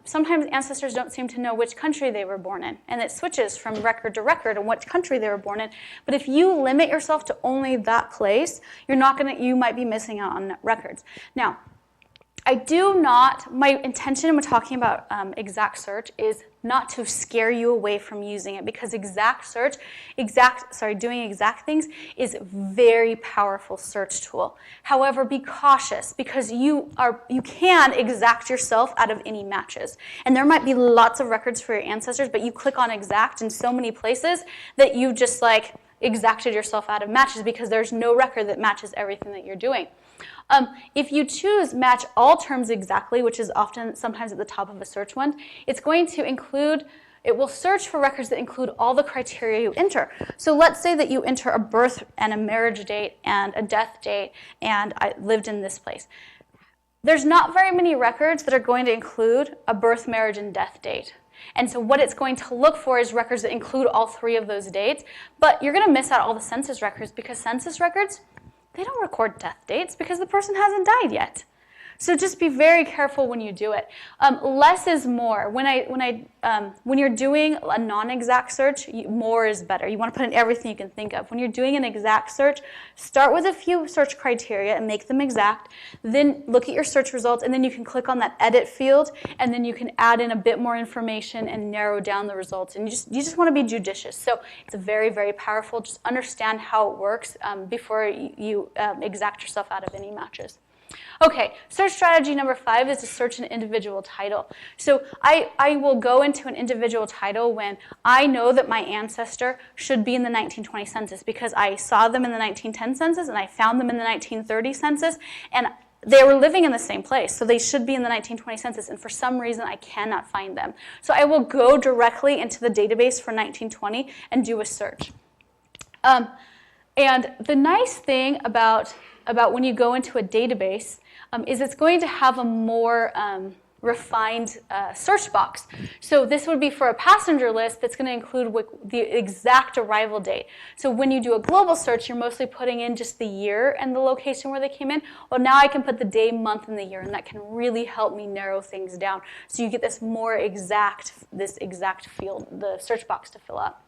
sometimes ancestors don't seem to know which country they were born in, and it switches from record to record on which country they were born in. But if you limit yourself to only that place, you might be missing out on records. Now, my intention when talking about exact search is not to scare you away from using it, because doing exact things is a very powerful search tool. However, be cautious, because you can exact yourself out of any matches. And there might be lots of records for your ancestors, but you click on exact in so many places that you just exacted yourself out of matches because there's no record that matches everything that you're doing. If you choose match all terms exactly, which is often sometimes at the top of a search one, it's going to include, it will search for records that include all the criteria you enter. So let's say that you enter a birth and a marriage date and a death date and I lived in this place. There's not very many records that are going to include a birth, marriage, and death date. And so what it's going to look for is records that include all three of those dates, but you're going to miss out all the census records because census records, they don't record death dates because the person hasn't died yet. So just be very careful when you do it. Less is more. When you're doing a non-exact search, more is better. You want to put in everything you can think of. When you're doing an exact search, start with a few search criteria and make them exact. Then look at your search results, and then you can click on that edit field, and then you can add in a bit more information and narrow down the results. And you just want to be judicious. So it's very, very powerful. Just understand how it works before you exact yourself out of any matches. Okay, search strategy number 5 is to search an individual title. So I will go into an individual title when I know that my ancestor should be in the 1920 census because I saw them in the 1910 census and I found them in the 1930 census, and they were living in the same place, so they should be in the 1920 census, and for some reason I cannot find them. So I will go directly into the database for 1920 and do a search. And the nice thing about when you go into a database is it's going to have a more refined search box. So this would be for a passenger list that's going to include the exact arrival date. So when you do a global search, you're mostly putting in just the year and the location where they came in. Well, now I can put the day, month, and the year, and that can really help me narrow things down. So you get this exact field, the search box to fill out.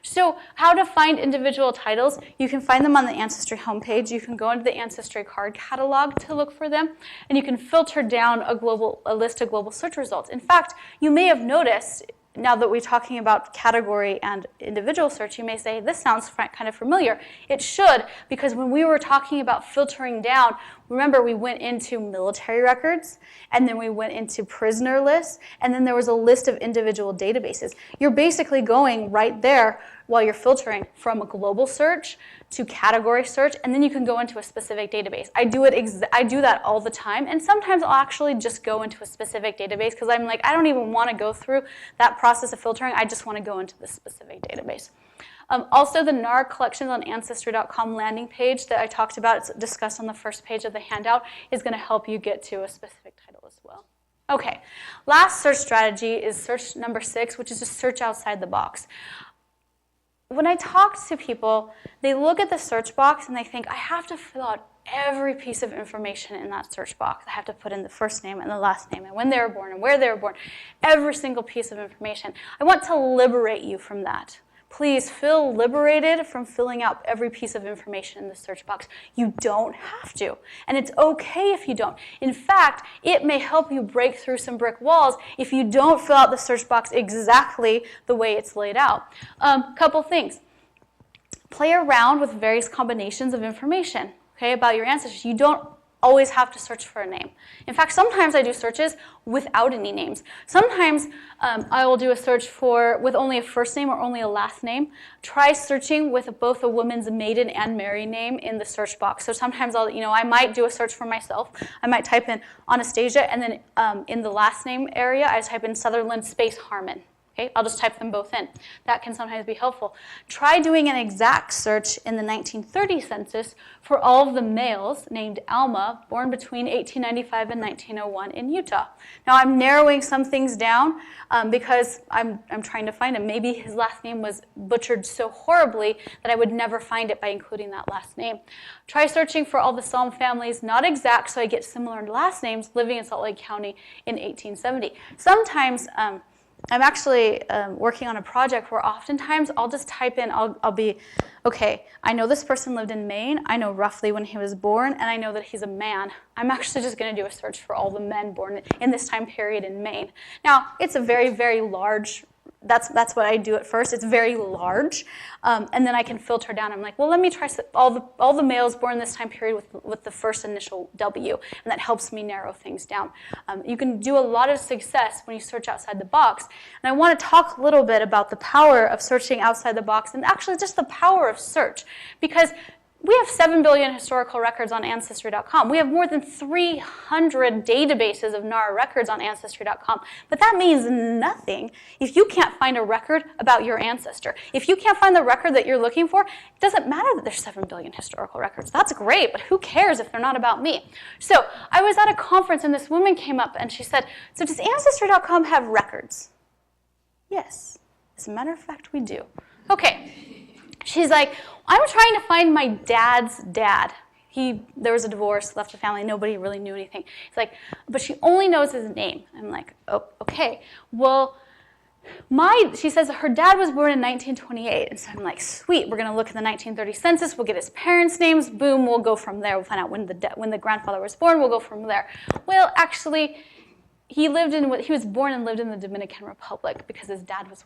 So how to find individual titles? You can find them on the Ancestry homepage. You can go into the Ancestry card catalog to look for them, and you can filter down a list of global search results. In fact, you may have noticed, now that we're talking about category and individual search, you may say, this sounds kind of familiar. It should, because when we were talking about filtering down, remember we went into military records, and then we went into prisoner lists, and then there was a list of individual databases. You're basically going right there while you're filtering from a global search to category search, and then you can go into a specific database. I do that all the time, and sometimes I'll actually just go into a specific database because I'm like, I don't even want to go through that process of filtering. I just want to go into the specific database. Also, the NARA collections on Ancestry.com landing page that I talked about, it's discussed on the first page of the handout, is going to help you get to a specific title as well. Okay, last search strategy is search number 6, which is to search outside the box. When I talk to people, they look at the search box and they think, I have to fill out every piece of information in that search box. I have to put in the first name and the last name and when they were born and where they were born, every single piece of information. I want to liberate you from that. Please feel liberated from filling out every piece of information in the search box. You don't have to, and it's okay if you don't. In fact, it may help you break through some brick walls if you don't fill out the search box exactly the way it's laid out. Couple things. Play around with various combinations of information, okay, about your ancestors. You don't always have to search for a name. In fact, sometimes I do searches without any names. Sometimes I will do a search with only a first name or only a last name. Try searching with both a woman's maiden and married name in the search box. So sometimes I might do a search for myself. I might type in Anastasia, and then in the last name area, I type in Sutherland space Harman. Okay, I'll just type them both in. That can sometimes be helpful. Try doing an exact search in the 1930 census for all of the males named Alma born between 1895 and 1901 in Utah. Now I'm narrowing some things down because I'm trying to find him. Maybe his last name was butchered so horribly that I would never find it by including that last name. Try searching for all the Psalm families, not exact, so I get similar last names, living in Salt Lake County in 1870. Sometimes I'm actually working on a project where oftentimes I'll just type in, I'll be, okay, I know this person lived in Maine, I know roughly when he was born, and I know that he's a man. I'm actually just going to do a search for all the men born in this time period in Maine. Now, it's a very, very large That's what I do at first. It's very large, and then I can filter down. I'm like, well, let me try all the males born in this time period with the first initial W, and that helps me narrow things down. You can do a lot of success when you search outside the box, and I want to talk a little bit about the power of searching outside the box, and actually just the power of search, because we have 7 billion historical records on Ancestry.com. We have more than 300 databases of NARA records on Ancestry.com. But that means nothing if you can't find a record about your ancestor. If you can't find the record that you're looking for, it doesn't matter that there's 7 billion historical records. That's great, but who cares if they're not about me? So I was at a conference and this woman came up and she said, so does Ancestry.com have records? Yes. As a matter of fact, we do. Okay. She's like, I'm trying to find my dad's dad. There was a divorce, left the family, nobody really knew anything. It's like, but she only knows his name. I'm like, oh, okay. Well, she says her dad was born in 1928. And so I'm like, sweet, we're going to look at the 1930 census. We'll get his parents' names. Boom, we'll go from there. We'll find out when the grandfather was born. We'll go from there. Well, actually, he was born and lived in the Dominican Republic because his dad was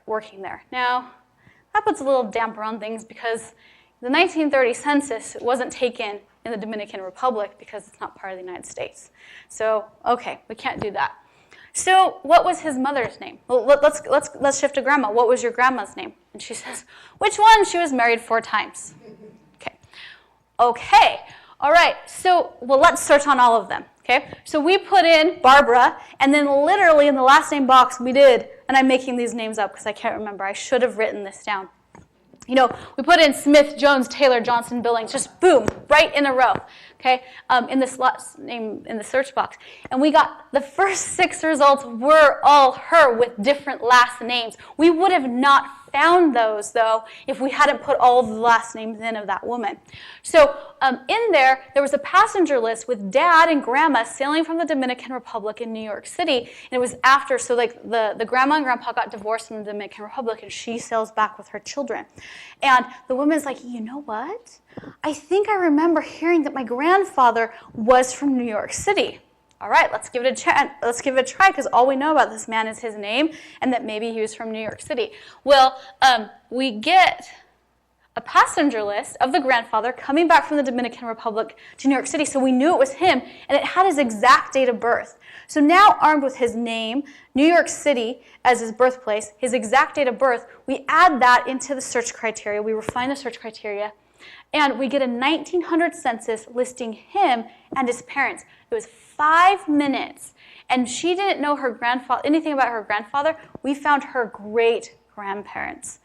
working there. Now, that puts a little damper on things because the 1930 census wasn't taken in the Dominican Republic because it's not part of the United States. So, okay, we can't do that. So, what was his mother's name? Well, let's shift to grandma. What was your grandma's name? And she says, which one? She was married 4 times. Okay. All right. So, well, let's search on all of them. Okay. So we put in Barbara, and then literally in the last name box we did, and I'm making these names up because I can't remember. I should have written this down. We put in Smith, Jones, Taylor, Johnson, Billings, just boom, right in a row, okay, in this last name in the search box. And we got the first 6 results were all her with different last names. We would have not found those, though, if we hadn't put all of the last names in of that woman. So in there was a passenger list with dad and grandma sailing from the Dominican Republic in New York City. And it was after, so like the grandma and grandpa got divorced in the Dominican Republic, and she sails back with her children. And the woman's like, you know what? I think I remember hearing that my grandfather was from New York City. All right, let's give it a try, because all we know about this man is his name and that maybe he was from New York City. Well, we get a passenger list of the grandfather coming back from the Dominican Republic to New York City, so we knew it was him, and it had his exact date of birth. So now, armed with his name, New York City as his birthplace, his exact date of birth, we add that into the search criteria. We refine the search criteria, and we get a 1900 census listing him and his parents. It was 5 minutes, and she didn't know anything about her grandfather. We found her great-grandparents.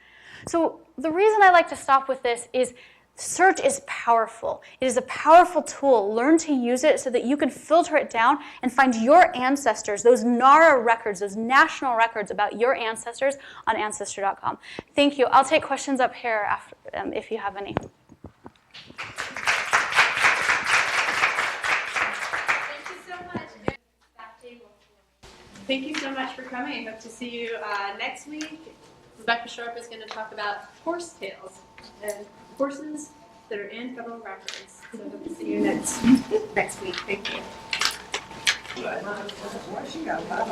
So the reason I like to stop with this is search is powerful. It is a powerful tool. Learn to use it so that you can filter it down and find your ancestors, those NARA records, those national records about your ancestors on Ancestry.com. Thank you. I'll take questions up here after, if you have any. Thank you so much for coming. I hope to see you next week. Rebecca Sharp is going to talk about horse tails and horses that are in federal records. So hope to see you next week. Thank you.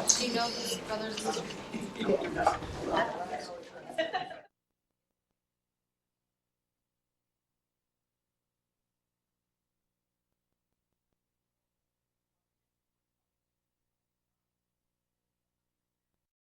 She knows his brothers and sisters.